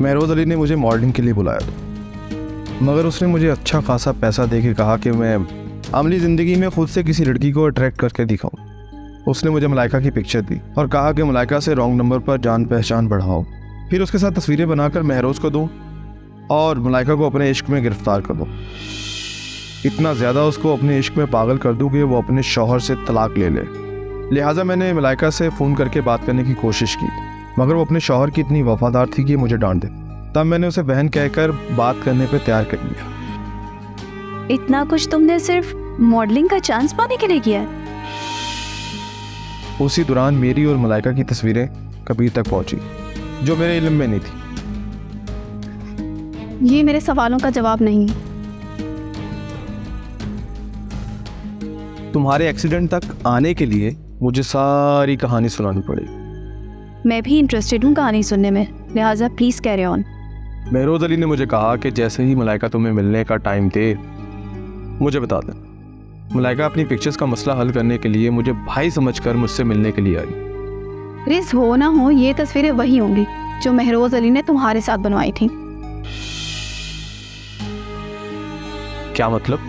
महरोज़ अली ने मुझे मॉडलिंग के लिए बुलाया था, मगर उसने मुझे अच्छा खासा पैसा दे के कहा कि मैं अमली ज़िंदगी में खुद से किसी लड़की को अट्रैक्ट करके दिखाऊं। उसने मुझे मलाइका की पिक्चर दी और कहा कि मलाइका से रॉन्ग नंबर पर जान पहचान बढ़ाओ, फिर उसके साथ तस्वीरें बनाकर महरोज़ को दूं और मलाइका को अपने इश्क में गिरफ्तार कर दूं। इतना ज़्यादा उसको अपने इश्क में पागल कर दूं कि वो अपने शौहर से तलाक ले ले। लिहाजा मैंने मलाइका से फ़ोन करके बात करने की कोशिश की, मगर वो अपने शौहर की इतनी वफादार थी कि मुझे डांट दे। तब मैंने उसे बहन कहकर बात करने पर तैयार कर लिया। इतना कुछ तुमने सिर्फ मॉडलिंग का चांस पाने के लिए किया है? उसी दौरान मेरी और मलाइका की तस्वीरें कबीर तक पहुंची, जो मेरे इल्म में नहीं थी। ये मेरे सवालों का जवाब नहीं है। तुम्हारे एक्सीडेंट तक आने के लिए मुझे सारी कहानी सुनानी पड़ी। मैं भी इंटरेस्टेड हूँ कहानी सुनने में, लिहाजा प्लीज कैरी ऑन। महरोज़ अली ने मुझे कहा कि जैसे ही मलाइका तुम्हें मिलने का टाइम दे मुझे बता दें। मलाइका अपनी पिक्चर्स का मसला हल करने के लिए मुझे भाई समझकर मुझसे मिलने के लिए आई। रिज हो ना हो, ये तस्वीरें वही होंगी जो महरोज़ अली ने तुम्हारे साथ बनवाई थी। क्या मतलब?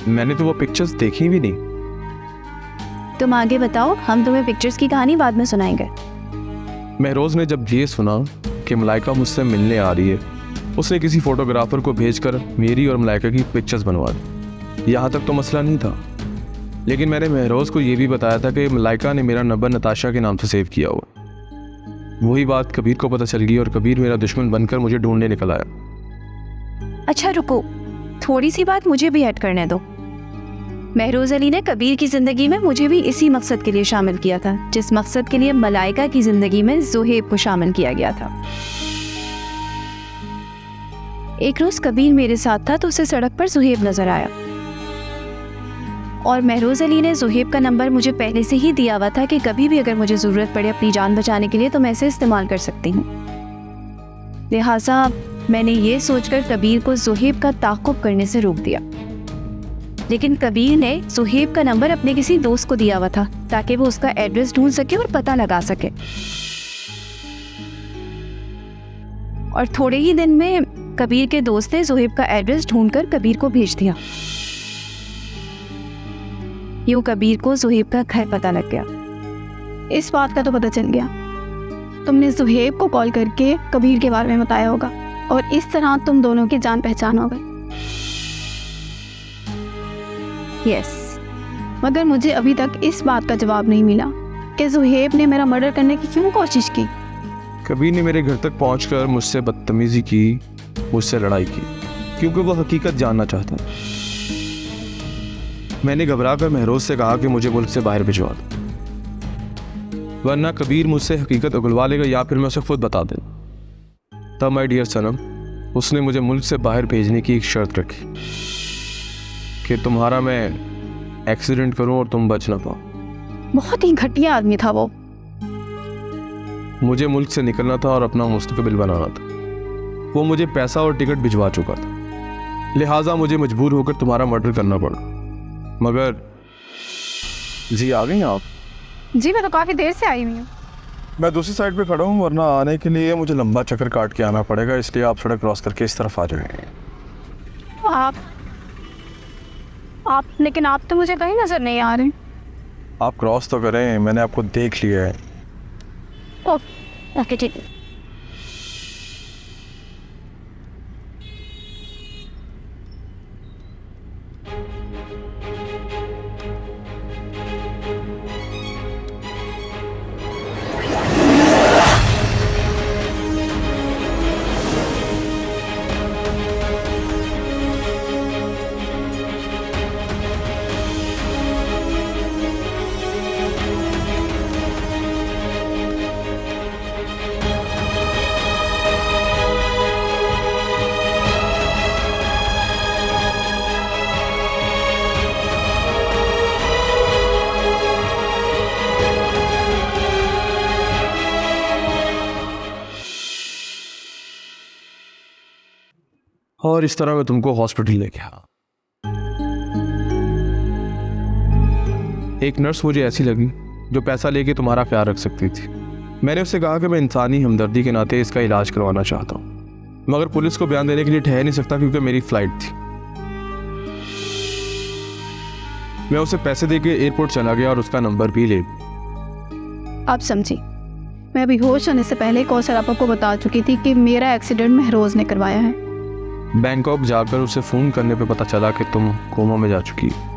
मैंने तो वो पिक्चर्स देखी भी नहीं। तुम आगे बताओ, हम तुम्हें पिक्चर्स की कहानी बाद में सुनाएंगे। महरोज़ ने जब ये सुना कि मलाइका मुझसे मिलने आ रही है, उसने किसी फोटोग्राफर को भेजकर मेरी और मलाइका की पिक्चर्स बनवा दी। यहाँ तक तो मसला नहीं था, लेकिन मैंने महरोज़ को ये भी बताया था कि मलाइका ने मेरा नंबर नताशा के नाम से सेव किया हुआ। वही बात कबीर को पता चल गई और कबीर मेरा दुश्मन बनकर मुझे ढूंढने निकल आया। अच्छा रुको, थोड़ी सी बात मुझे भी ऐड करने दो। महरोज़ अली ने कबीर की ज़िंदगी में मुझे भी इसी मकसद के लिए शामिल किया था, जिस मकसद के लिए मलाइका की ज़िंदगी में ज़ुहैब को शामिल किया गया था। एक रोज़ कबीर मेरे साथ था तो उसे सड़क पर ज़ुहैब नज़र आया और महरोज़ अली ने ज़ुहैब का नंबर मुझे पहले से ही दिया हुआ था कि कभी भी अगर मुझे ज़रूरत पड़े अपनी जान बचाने के लिए तो मैं इसे इस्तेमाल कर सकती हूँ। लिहाजा मैंने ये सोचकर कबीर को ज़ुहैब का ताक़ुब करने से रोक दिया, लेकिन कबीर ने ज़ुहैब का नंबर अपने किसी दोस्त को दिया हुआ था ताकि वो उसका एड्रेस ढूंढ सके और पता लगा सके। और थोड़े ही दिन में कबीर के दोस्त ने ज़ुहैब का एड्रेस ढूंढकर कबीर को भेज दिया। यूं कबीर को ज़ुहैब का घर पता लग गया। इस बात का तो पता चल गया, तुमने ज़ुहैब को कॉल करके कबीर के बारे में बताया होगा और इस तरह तुम दोनों की जान पहचान हो गई। यस, मगर मुझे अभी तक इस बात का जवाब नहीं मिला कि ज़ुहैब ने मेरा मर्डर करने की क्यों कोशिश की। कबीर ने मेरे घर तक पहुंचकर मुझसे बदतमीजी की, मुझसे लड़ाई की, क्योंकि वो हकीकत जानना चाहता था। मैंने घबराकर महरोज़ से कहा कि मुझे मुल्क से बाहर भिजवा दो, वरना कबीर मुझसे हकीकत उगलवा लेगा या फिर मैं उसे खुद बता दूँ। तब माय डियर सनम, उसने मुझे मुल्क से बाहर भेजने की एक शर्त रखी कि तुम्हारा मैं एक्सीडेंट करूं और तुम बच ना पाओ। बहुत ही घटिया आदमी था वो। मुझे मुल्क से निकलना था और अपना मुस्तकबिल बनाना था। वो मुझे पैसा और टिकट भिजवा चुका था, लिहाजा मुझे मजबूर होकर तुम्हारा मर्डर करना पड़ा। मगर जी आ गई आप? जी मैं तो काफ़ी देर से आई हुई हूँ। मैं दूसरी साइड पे खड़ा हूँ, वरना आने के लिए मुझे लंबा चक्कर काट के आना पड़ेगा, इसलिए आप सड़क क्रॉस करके इस तरफ आ जाएंगे। आप लेकिन आप तो मुझे कहीं नज़र नहीं आ रहे। आप क्रॉस तो करें, मैंने आपको देख लिया है। ओके ठीक है। और इस तरह मैं तुमको हॉस्पिटल लेके आया। एक नर्स मुझे ऐसी लगी जो पैसा लेके तुम्हारा ख्याल रख सकती थी। मैंने उससे कहा कि मैं इंसानी हमदर्दी के नाते इसका इलाज करवाना चाहता हूँ, मगर पुलिस को बयान देने के लिए ठहर नहीं सकता क्योंकि मेरी फ्लाइट थी। मैं उसे पैसे देके एयरपोर्ट चला गया और उसका नंबर भी ले लिया। आप समझी, मैं अभी होश होने से पहले कौसर आपा को बता चुकी थी कि मेरा एक्सीडेंट महरोज ने करवाया है। बैंकॉक जाकर उसे फ़ोन करने पे पता चला कि तुम कोमा में जा चुकी हो।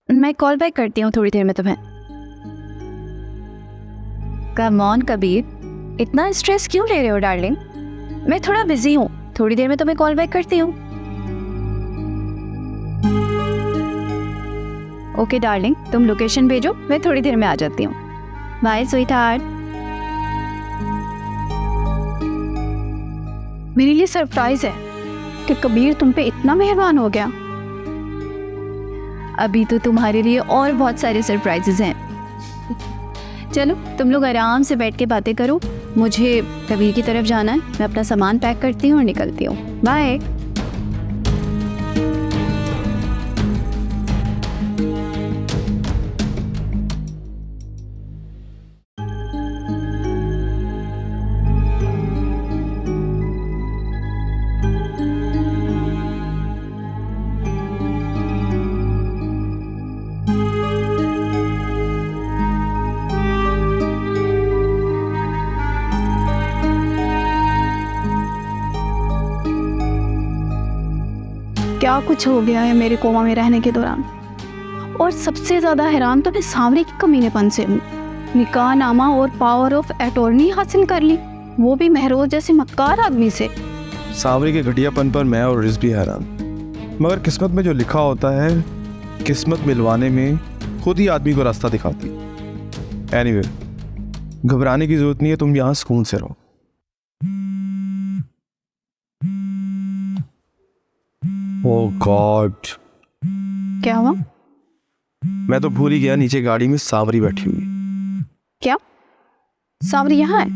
मैं कॉल बैक करती हूँ थोड़ी देर में तुम्हें। कम ऑन कबीर, इतना स्ट्रेस क्यों ले रहे हो डार्लिंग? मैं थोड़ा बिजी हूँ, थोड़ी देर में तुम्हें कॉल बैक करती हूँ। ओके डार्लिंग, तुम लोकेशन भेजो, मैं थोड़ी देर में आ जाती हूँ। Bye sweetheart. मेरे लिए सरप्राइज है कि कबीर तुम पे इतना मेहरबान हो गया। अभी तो तुम्हारे लिए और बहुत सारे सरप्राइजेस हैं। चलो तुम लोग आराम से बैठ के बातें करो, मुझे कबीर की तरफ जाना है। मैं अपना सामान पैक करती हूँ और निकलती हूँ। बाय। क्या कुछ हो गया है मेरे कोमा में रहने के दौरान। और सबसे ज़्यादा हैरान तो मैं सांवरे की कमीनेपन से हूँ। निकाह नामा और पावर ऑफ अटॉर्नी हासिल कर ली, वो भी महरोज जैसे मक्कार आदमी से। सांवरी के घटियापन पर मैं और रिज भी हैरान, मगर किस्मत में जो लिखा होता है, किस्मत मिलवाने में खुद ही आदमी को रास्ता दिखाती। एनीवे, घबराने की जरूरत नहीं है, तुम यहाँ सुकून से रहो। ओह गॉड, क्या हुआ? मैं तो भूल ही गया नीचे गाड़ी में सांवरी बैठी हुई। क्या सांवरी यहाँ है?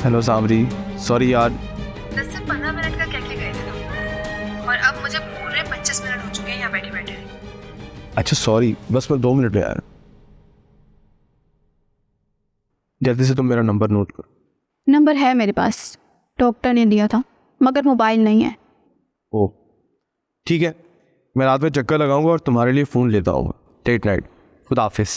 हेलो सांवरी, सॉरी यार। 10 से 15 मिनट का क्या गए थे तुम, और अब मुझे पूरे 25 मिनट हो चुके हैं यहाँ बैठे बैठे। अच्छा सॉरी, बस मैं 2 मिनट में यार। जल्दी से तुम मेरा नंबर नोट करो। नंबर है मेरे पास, डॉक्टर ने दिया था, मगर मोबाइल नहीं है। ओह ठीक है, मैं रात में चक्कर लगाऊंगा और तुम्हारे लिए फ़ोन लेता हूँ। टेट नाइट, खुदा हाफिज़।